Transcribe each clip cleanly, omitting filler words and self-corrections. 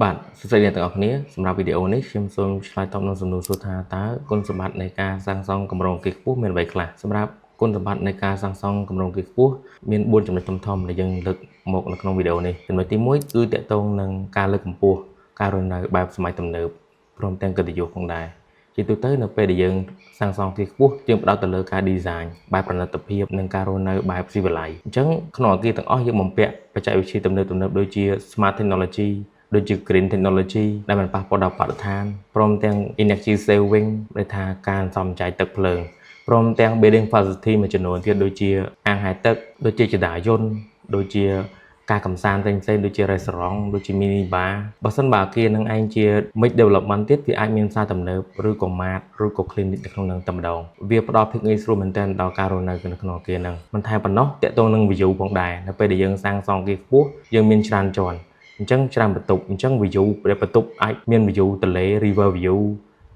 បាទសួស្តីអ្នកទាំងអស់គ្នាសម្រាប់វីដេអូនេះខ្ញុំសូមឆ្លើយតបនឹងសំណួរសួរថាតើគុណសម្បត្តិនៃការសាងសង់គម្រោងអគារខ្ពស់មានអ្វីខ្លះសម្រាប់គុណសម្បត្តិនៃការសាងសង់គម្រោងអគារខ្ពស់មាន4ចំណុចធំៗដែលយើងលើកមកនៅក្នុងវីដេអូនេះចំណុចទី1គឺទាក់ទងនឹងការលើកកម្ពស់ការរស់នៅបែបសម័យទំនើបព្រមទាំងកិត្តិយសផងដែរជាទូទៅនៅពេលដែលយើងសាងសង់អគារខ្ពស់យើងផ្ដោតទៅលើការ design បែបប្រណិតភាពនិងការរស់នៅបែបស៊ីវិល័យអញ្ចឹងក្នុងអគារទាំងអស់យើងបំពាក់បច្ចេកវិទ្យាទំនើបៗដូចជា smart technology ដូចជា green technology ដែលមិនប៉ះពាល់ដល់បរិស្ថានព្រមទាំង energy saving ដែលថាការសំចៃទឹកភ្លើងព្រមទាំង building facility មួយចំនួនទៀតដូចជាអាងហែលទឹកដូចជាចតាយន្តដូចជាការកំសាន្តផ្សេងៗដូចជា restaurant ដូចជា mini bar បើសិនបើអគារនឹងឯងជា mix development ទៀតវាអាចមានផ្សារទំនើបឬក៏ mart ឬក៏ clinic នៅក្នុងនឹងតែម្ដងវាផ្ដល់ភាពងាយស្រួលមែនទែនដល់ការរស់នៅនៅក្នុងអគារហ្នឹងមិនតែប៉ុណ្ណោះទាក់ទងនឹង view ផងដែរនៅពេលដែលយើងសាងសង់អគារខ្ពស់យើងមានច្រើនជាន់អញ្ចឹងច្រើនបន្ទប់អញ្ចឹង view ដែលបន្ទប់អាចមាន view ទន្លេ river view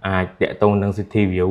អាចតាក់ទងនឹង city view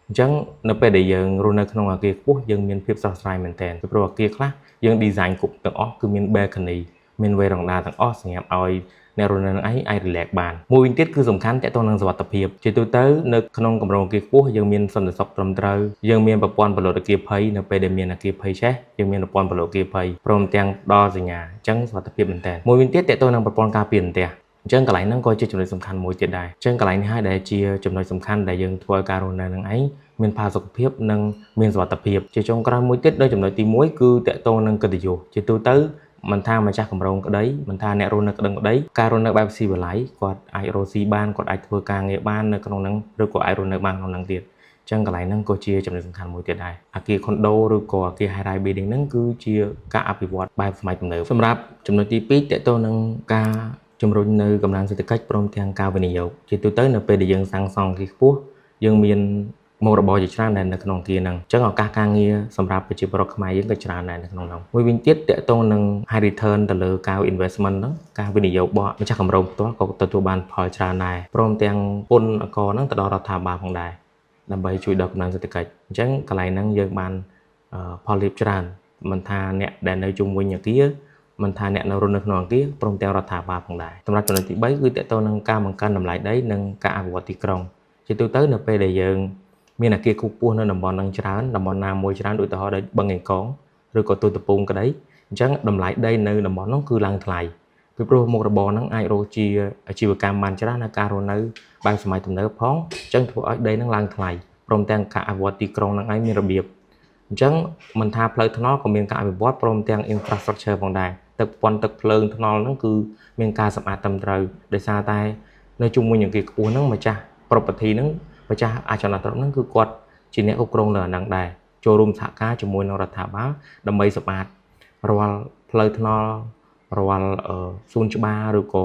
អញ្ចឹងនៅពេលដែលយើងរស់នៅក្នុងអគារខ្ពស់យើងមានភាពស្រស់ស្រាយមែនទែនពីព្រោះអគារខ្លះយើង design គ្រប់ទាំងអស់គឺមាន balcony មានវេរ៉ង់ដាទាំងអស់សម្រាប់ឲ្យអ្នករស់នៅនឹងឯងអាច relax បានមួយវិញទៀតគឺសំខាន់តាក់ទងនឹងសុវត្ថិភាពជាទូទៅនៅក្នុងគម្រោងអគារខ្ពស់យើងមានសន្តិសុខត្រឹមត្រូវយើងមានប្រព័ន្ធពលរដ្ឋអគារភ័យនៅពេលដែលមានអគារភ័យឆេះយើងមានប្រព័ន្ធពលរដ្ឋអគារភ័យព្រមទាំងដល់សញ្ញាអញ្ចឹងសុវត្ថិភាពមែនទែនមួយវិញទៀតតាក់ទងនឹងប្រព័ន្ធការពារផ្ទះអញ្ចឹងកន្លែងហ្នឹងក៏ជាចំណុចសំខាន់មួយទៀតដែរអញ្ចឹងកន្លែងនេះហើយដែលជាចំណុចសំខាន់ដែលយើងធ្វើឲ្យការរស់នៅនឹងឯងមានផាសុកភាពនិងមានសុវត្ថិភាពជាចុងក្រោយមួយទៀតដោយចំណុចទី1គឺតាក់ទងនឹងកិត្តិយសជាទូទៅមិនថាម្ចាស់គម្រោងក្តីមិនថាអ្នករស់នៅក្តឹងក្តីការរស់នៅបែបស៊ីវិល័យគាត់អាចរស់ស៊ីបានគាត់អាចធ្វើការងារបាននៅក្នុងហ្នឹងឬក៏អាចរស់នៅបានក្នុងហ្នឹងទៀតអញ្ចឹងកន្លែងហ្នឹងក៏ជាចំណុចសំខាន់មួយទៀតដែរអគារ condo ឬក៏អគារ high rise building ហ្នឹងគឺជាការអភិវឌ្ឍបែបសម័យទំនើបសម្រាប់ចំណុចទី2តាក់ទងនឹងការជំរុញនៅកម្លាំងសេដ្ឋកិច្ចព្រមទាំងការវិនិយោគជាទូទៅនៅពេលដែលយើងសាងសង់អគារខ្ពស់យើងមានមុខរបរជាច្រើនដែរនៅក្នុងអគារហ្នឹងអញ្ចឹងឱកាសការងារសម្រាប់ប្រជាពលរដ្ឋខ្មែរយើងក៏ច្រើនដែរនៅក្នុងហ្នឹងមួយវិញទៀតតាក់ទងនឹង high return ទៅលើការ investment ហ្នឹងការវិនិយោគរបស់ម្ចាស់គម្រោងផ្ទាល់ក៏ទទួលបានផលច្រើនដែរព្រមទាំងពន្ធអករហ្នឹងទៅដល់រដ្ឋាភិបាលផងដែរដើម្បីជួយដល់កម្លាំងសេដ្ឋកិច្ចអញ្ចឹងកន្លែងហ្នឹងយើងបានផលលាភច្រើនមិនថាអ្នកដែលនៅជុំវិញអគារមិនថាអ្នកនៅរស់នៅក្នុងអគារព្រមទាំងរដ្ឋាភិបាលផងដែរសម្រាប់ចំណុចទី3គឺតាក់ទងនឹងការបង្កើនតម្លៃដីនិងការអភិវឌ្ឍទីក្រុងជាទូទៅនៅពេលដែលយើងមានអគារខ្ពស់នៅតំបន់ហ្នឹងច្រើនតំបន់ណាមួយច្រើនឧទាហរណ៍ដូចបឹងកេងកងឬក៏ទូតពងក្តីអញ្ចឹងតម្លៃដីនៅតំបន់ហ្នឹងគឺឡើងថ្លៃពីព្រោះមុខរបរហ្នឹងអាចរកជាអាជីវកម្មបានច្រើននៅការរស់នៅបែបសម័យទំនើបផងអញ្ចឹងធ្វើឲ្យដីហ្នឹងឡើងថ្លៃព្រមទាំងការអភិវឌ្ឍទីក្រុងហ្នឹងឯងមានរបៀបអញ្ចឹងមិនថាផ្លូវថ្នល់ក៏មានការអភិវឌ្ឍព្រមទាំង infrastructure ផងដែរទឹកពន្ធទឹកភ្លើងថ្នល់ហ្នឹងគឺមានការសម្អាតត្រឹមត្រូវដោយសារតែនៅជុំវិញអគារខ្ពស់ហ្នឹងម្ចាស់ property ហ្នឹងម្ចាស់អចលនទ្រព្យហ្នឹងគឺគាត់ជាអ្នកគ្រប់គ្រងលើអាហ្នឹងដែរចូលរួមសហការជាមួយនឹងរដ្ឋាភិបាលដើម្បីសម្អាតរាល់ផ្លូវថ្នល់រាល់សួនច្បារឬក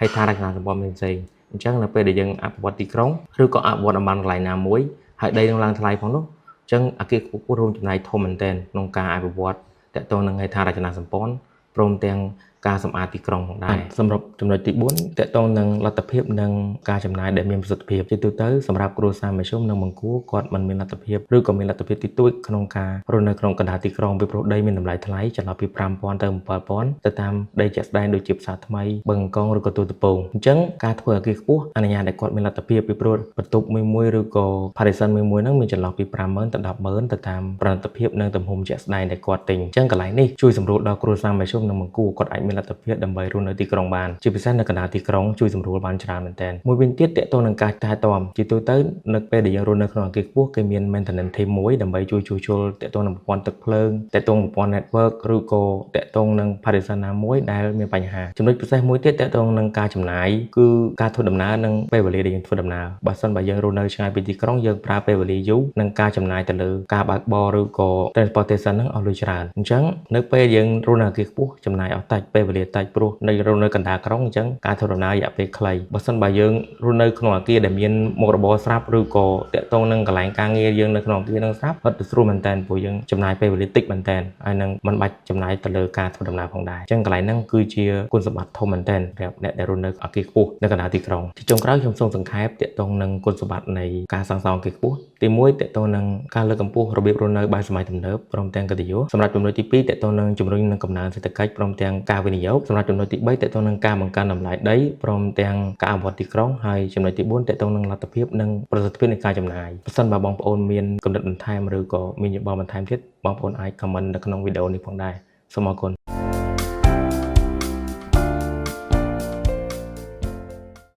៏ហេដ្ឋារចនាសម្ព័ន្ធផ្សេងៗអញ្ចឹងនៅពេលដែលយើងអភិវឌ្ឍទីក្រុងឬក៏អភិវឌ្ឍតំបន់កន្លែងណាមួយហើយដីនឹងឡើងថ្លៃផងនោះអញ្ចឹងអគារខ្ពស់រួមចំណែកធំមែនទែនក្នុងការអភិវឌ្ឍទាក់ទងនឹងហេដ្ឋារចនាសម្ព័ន្ធព្រមទាំងការសម្អាតទីក្រុងផងដែរសម្រាប់ចំណុចទី4ទាក់ទងនឹងលទ្ធភាពនិងការចំណាយដែលមានប្រសិទ្ធភាពជាទូទៅសម្រាប់គ្រួសារមធ្យមនិងបង្គួរគាត់មិនមានលទ្ធភាពឬក៏មានលទ្ធភាពតិចតួចក្នុងការរស់នៅក្នុងកណ្ដាលទីក្រុងពីព្រោះដីមានតម្លៃថ្លៃចន្លោះពី 5,000 ទៅ 7,000 ទៅតាមដីជាក់ស្ដែងដូចជាផ្សារថ្មីបឹងកងឬក៏ទូតពងអញ្ចឹងការធ្វើអគារខ្ពស់អនុញ្ញាតឲ្យគាត់មានលទ្ធភាពពីព្រោះបន្ទប់មួយឬក៏ partition មួយហ្នឹងមានចន្លោះពី 50,000 ទៅ 10,000 ទៅតាមប្រណិតភាពនិងទំហំជាក់ស្ដែងដែលគាត់ទិញអញ្ចឹងកន្លែងនេះជួយសម្រួលដល់គ្រួសារមធ្យមនិងបង្គួរគាត់អាចមានលទ្ធភាពដើម្បីរស់នៅទីក្រុងបានជាពិសេសនៅកណ្ដាលទីក្រុងជួយសម្រួលបានច្រើនមែនទែនមួយវិញទៀតទាក់ទងនឹងការថែទាំជាទូទៅនៅពេលដែលយើងរស់នៅក្នុងអគារខ្ពស់គេមាន maintenance team មួយដើម្បីជួយជួសជុលទាក់ទងនឹងប្រព័ន្ធទឹកភ្លើងទាក់ទងប្រព័ន្ធ network ឬក៏ទាក់ទងនឹង partition ណាមួយដែលមានបញ្ហាចំណុចពិសេសមួយទៀតទាក់ទងនឹងការចំណាយគឺការធ្វើដំណើរនិងពេលវេលាដែលយើងធ្វើដំណើរបើសិនបើយើងរស់នៅឆ្ងាយពីទីក្រុងយើងប្រើពេលវេលាយូរនិងការចំណាយទៅលើការបើកបរឬក៏ transportation ហ្នឹងអស់លុយច្រើនអញ្ចឹងនៅពេលយើងរស់នៅអគារខ្ពស់ចំណាយអស់តិចពេលវេលាតិចព្រោះនៅរស់នៅកណ្ដាលក្រុងអញ្ចឹងការធ្វើដំណើររយៈពេលខ្លីបើសិនបើយើងរស់នៅក្នុងអគារដែលមានមុខរបរស្រាប់ឬក៏តាក់ទងនឹងកន្លែងការងារយើងនៅក្នុងអគារហ្នឹងស្រាប់អត់ទៅស្រួលមែនតើព្រោះយើងចំណាយពេលវេលាតិចមែនតើហើយនឹងមិនបាច់ចំណាយទៅលើការធ្វើដំណើរផងដែរអញ្ចឹងកន្លែងហ្នឹងគឺជាគុណសម្បត្តិធំមែនតើសម្រាប់អ្នកដែលរស់នៅអគារខ្ពស់នៅកណ្ដាលទីក្រុងទីចុងក្រោយខ្ញុំសូមសង្ខេបតាក់ទងនឹងគុណសម្បត្តិនៃការសាងសង់អគារខ្ពស់ទី1តាក់ទងនឹងការលើកកម្ពស់របៀបរស់នៅបែបសម័យទំនើបព្រមទាំងកិត្តិយសសម្រាប់ចំណុចទី2តាក់ទងនឹងជំរុញនឹងកំណើនសេដ្ឋកិច្ចព្រមទាំងការវិ វិនិយោគសម្រាប់ចំណុចទី3តេតងនឹងការបង្កើនតម្លៃដីព្រមទាំងការអភិវឌ្ឍទីក្រុងហើយចំណុចទី4តេតងនឹងលទ្ធភាពនិងប្រសិទ្ធភាពនៃការចំណាយប្រសិនបើបងប្អូនមានគំនិតបន្ថែមឬក៏មានយោបល់បន្ថែមទៀតបងប្អូនអាច comment នៅក្នុងវីដេអូនេះផងដែរសូមអរគុណ